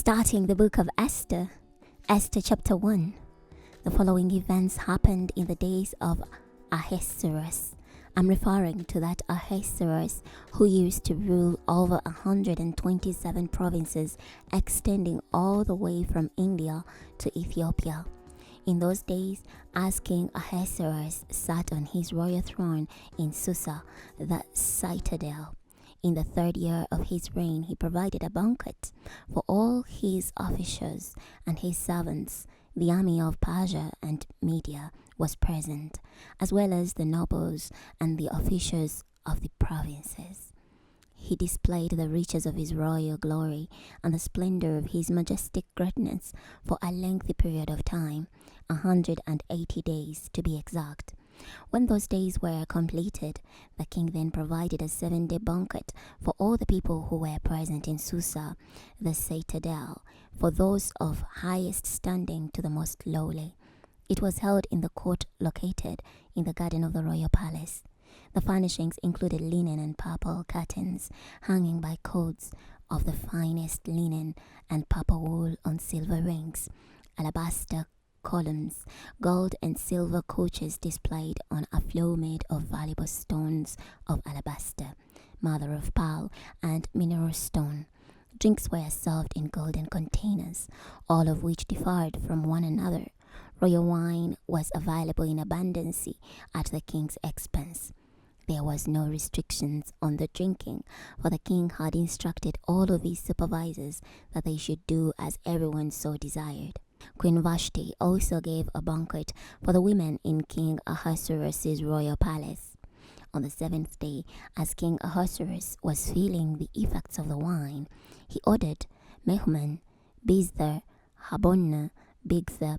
Starting the book of Esther, Esther chapter 1. The following events happened in the days of Ahasuerus. I'm referring to that Ahasuerus who used to rule over 127 provinces extending all the way from India to Ethiopia. In those days, as King Ahasuerus sat on his royal throne in Susa, the citadel, in the 3rd year of his reign, he provided a banquet for all his officers and his servants. The army of Persia and Media was present, as well as the nobles and the officials of the provinces. He displayed the riches of his royal glory and the splendor of his majestic greatness for a lengthy period of time, 180 days to be exact. When those days were completed, the king then provided a 7-day banquet for all the people who were present in Susa, the citadel, for those of highest standing to the most lowly. It was held in the court located in the garden of the royal palace. The furnishings included linen and purple curtains hanging by cords of the finest linen and purple wool on silver rings, alabaster columns, gold and silver couches displayed on a floor made of valuable stones of alabaster, mother of pearl, and mineral stone. Drinks were served in golden containers, all of which differed from one another. Royal wine was available in abundance at the king's expense. There was no restrictions on the drinking, for the king had instructed all of his supervisors that they should do as everyone so desired. Queen Vashti also gave a banquet for the women in King Ahasuerus' royal palace. On the 7th day, as King Ahasuerus was feeling the effects of the wine, he ordered Mehuman, Biztha, Habona, Bigtha,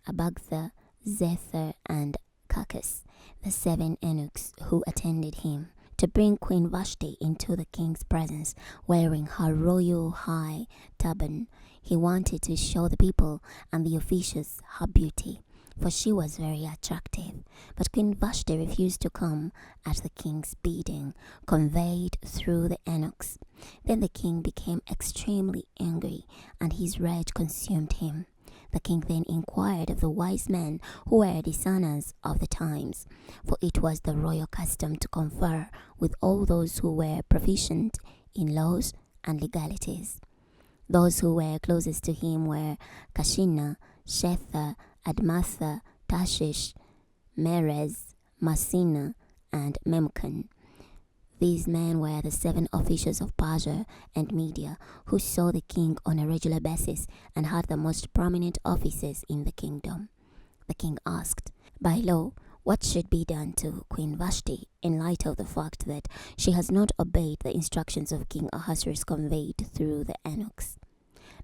Abagtha, Zethar, and Carcass, the 7 eunuchs who attended him, to bring Queen Vashti into the king's presence wearing her royal high turban. He wanted to show the people and the officials her beauty, for she was very attractive. But Queen Vashti refused to come at the king's bidding, conveyed through the eunuchs. Then the king became extremely angry, and his rage consumed him. The king then inquired of the wise men who were discerners of the times, for it was the royal custom to confer with all those who were proficient in laws and legalities. Those who were closest to him were Kashina, Shetha, Admatha, Tashish, Merez, Masina, and Memkan. These men were the 7 officials of Persia and Media who saw the king on a regular basis and had the most prominent offices in the kingdom. The king asked, by law, what should be done to Queen Vashti in light of the fact that she has not obeyed the instructions of King Ahasuerus conveyed through the eunuchs?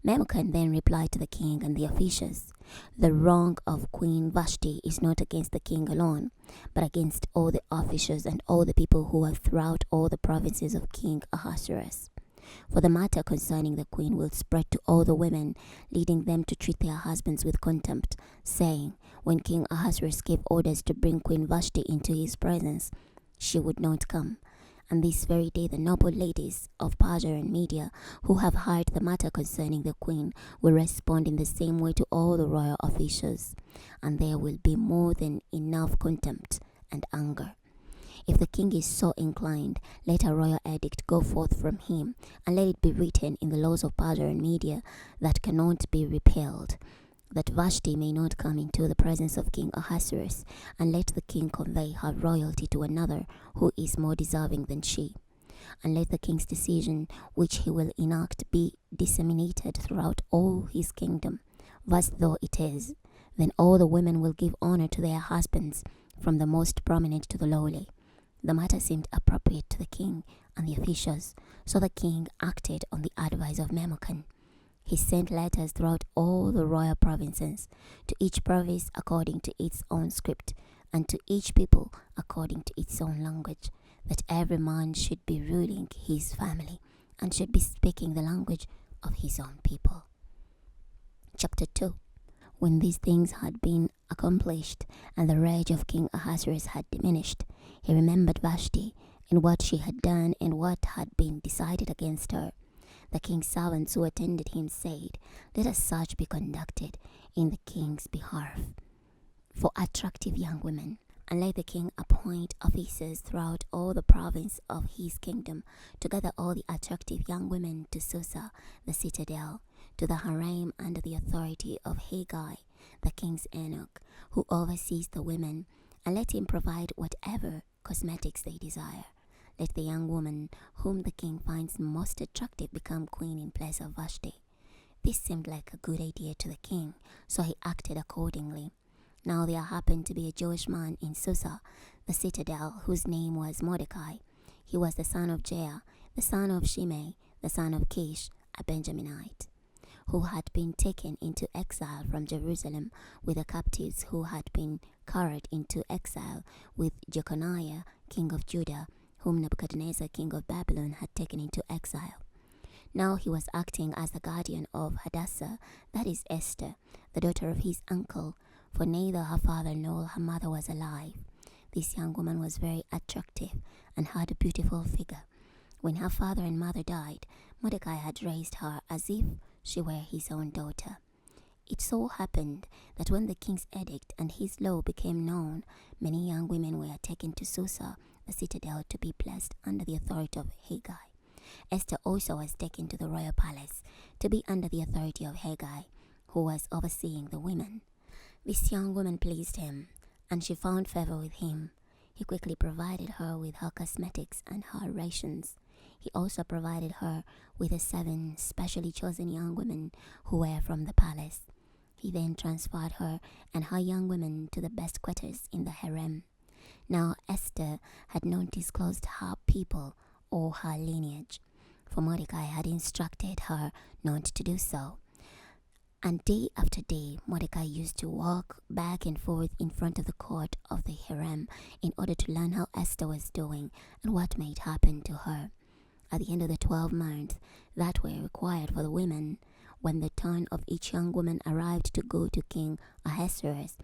Memucan then replied to the king and the officials, the wrong of Queen Vashti is not against the king alone, but against all the officials and all the people who are throughout all the provinces of King Ahasuerus. For the matter concerning the queen will spread to all the women, leading them to treat their husbands with contempt, saying, when King Ahasuerus gave orders to bring Queen Vashti into his presence, she would not come. And this very day the noble ladies of Persia and Media who have heard the matter concerning the queen will respond in the same way to all the royal officials, and there will be more than enough contempt and anger. If the king is so inclined, let a royal edict go forth from him, and let it be written in the laws of Persia and Media that cannot be repealed, that Vashti may not come into the presence of King Ahasuerus, and let the king convey her royalty to another who is more deserving than she. And let the king's decision, which he will enact, be disseminated throughout all his kingdom, vast though it is. Then all the women will give honor to their husbands, from the most prominent to the lowly. The matter seemed appropriate to the king and the officials, so the king acted on the advice of Memucan. He sent letters throughout all the royal provinces, to each province according to its own script, and to each people according to its own language, that every man should be ruling his family, and should be speaking the language of his own people. Chapter 2. When these things had been accomplished, and the rage of King Ahasuerus had diminished, he remembered Vashti, and what she had done, and what had been decided against her. The king's servants who attended him said, "Let a search be conducted in the king's behalf for attractive young women, and let the king appoint officers throughout all the province of his kingdom to gather all the attractive young women to Susa, the citadel, to the harem under the authority of Haggai, the king's eunuch, who oversees the women, and let him provide whatever cosmetics they desire. Let the young woman whom the king finds most attractive become queen in place of Vashti." This seemed like a good idea to the king, so he acted accordingly. Now there happened to be a Jewish man in Susa, the citadel, whose name was Mordecai. He was the son of Jair, the son of Shimei, the son of Kish, a Benjaminite, who had been taken into exile from Jerusalem with the captives who had been carried into exile with Jeconiah, king of Judah, whom Nebuchadnezzar, king of Babylon, had taken into exile. Now he was acting as the guardian of Hadassah, that is Esther, the daughter of his uncle, for neither her father nor her mother was alive. This young woman was very attractive and had a beautiful figure. When her father and mother died, Mordecai had raised her as if she were his own daughter. It so happened that when the king's edict and his law became known, many young women were taken to Susa, the citadel, to be placed under the authority of Haggai. Esther also was taken to the royal palace to be under the authority of Haggai, who was overseeing the women. This young woman pleased him, and she found favor with him. He quickly provided her with her cosmetics and her rations. He also provided her with the 7 specially chosen young women who were from the palace. He then transferred her and her young women to the best quarters in the harem. Now Esther had not disclosed her people or her lineage, for Mordecai had instructed her not to do so. And day after day, Mordecai used to walk back and forth in front of the court of the harem in order to learn how Esther was doing and what might happen to her. At the end of the 12 months that were required for the women, when the turn of each young woman arrived to go to King Ahasuerus,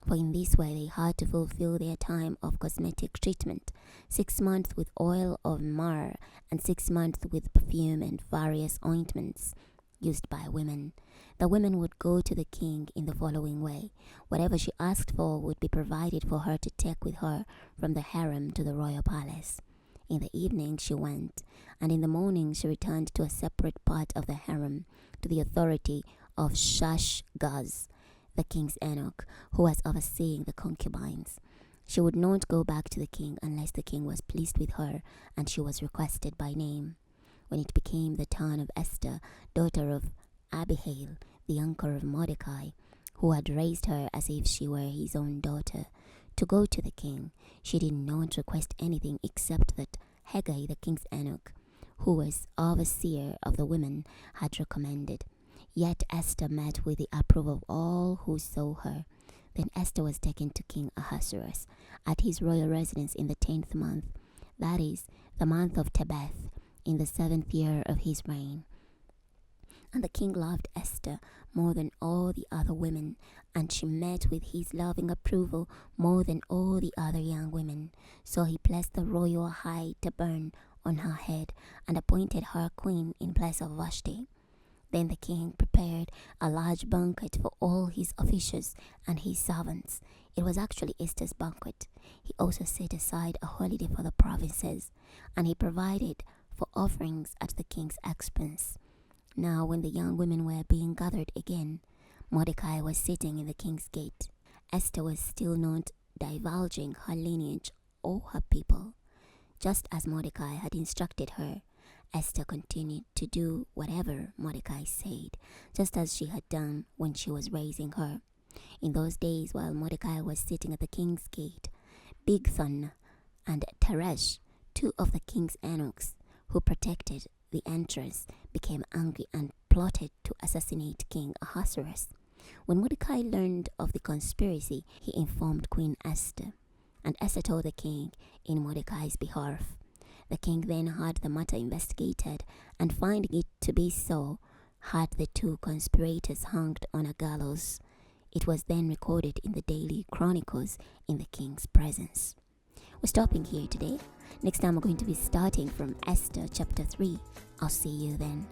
for in this way they had to fulfill their time of cosmetic treatment, 6 months with oil of myrrh and 6 months with perfume and various ointments used by women. The women would go to the king in the following way. Whatever she asked for would be provided for her to take with her from the harem to the royal palace. In the evening she went, and in the morning she returned to a separate part of the harem, to the authority of Shashgaz, the king's eunuch, who was overseeing the concubines. She would not go back to the king unless the king was pleased with her and she was requested by name. When it became the turn of Esther, daughter of Abihail, the uncle of Mordecai, who had raised her as if she were his own daughter, to go to the king, she did not request anything except that Haggai, the king's eunuch, who was overseer of the women, had recommended. Yet Esther met with the approval of all who saw her. Then Esther was taken to King Ahasuerus at his royal residence in the 10th month, that is, the month of Tebeth, in the 7th year of his reign. And the king loved Esther more than all the other women, and she met with his loving approval more than all the other young women. So he placed the royal high turban on her head and appointed her queen in place of Vashti. Then the king prepared a large banquet for all his officials and his servants. It was actually Esther's banquet. He also set aside a holiday for the provinces, and he provided for offerings at the king's expense. Now when the young women were being gathered again, Mordecai was sitting in the king's gate. Esther was still not divulging her lineage or her people. Just as Mordecai had instructed her, Esther continued to do whatever Mordecai said, just as she had done when she was raising her. In those days, while Mordecai was sitting at the king's gate, Bigthan and Teresh, 2 of the king's eunuchs who protected the entrance, became angry and plotted to assassinate King Ahasuerus. When Mordecai learned of the conspiracy, he informed Queen Esther, and Esther told the king in Mordecai's behalf. The king then had the matter investigated, and finding it to be so, had the 2 conspirators hanged on a gallows. It was then recorded in the daily chronicles in the king's presence. We're stopping here today. Next time we're going to be starting from Esther chapter 3. I'll see you then.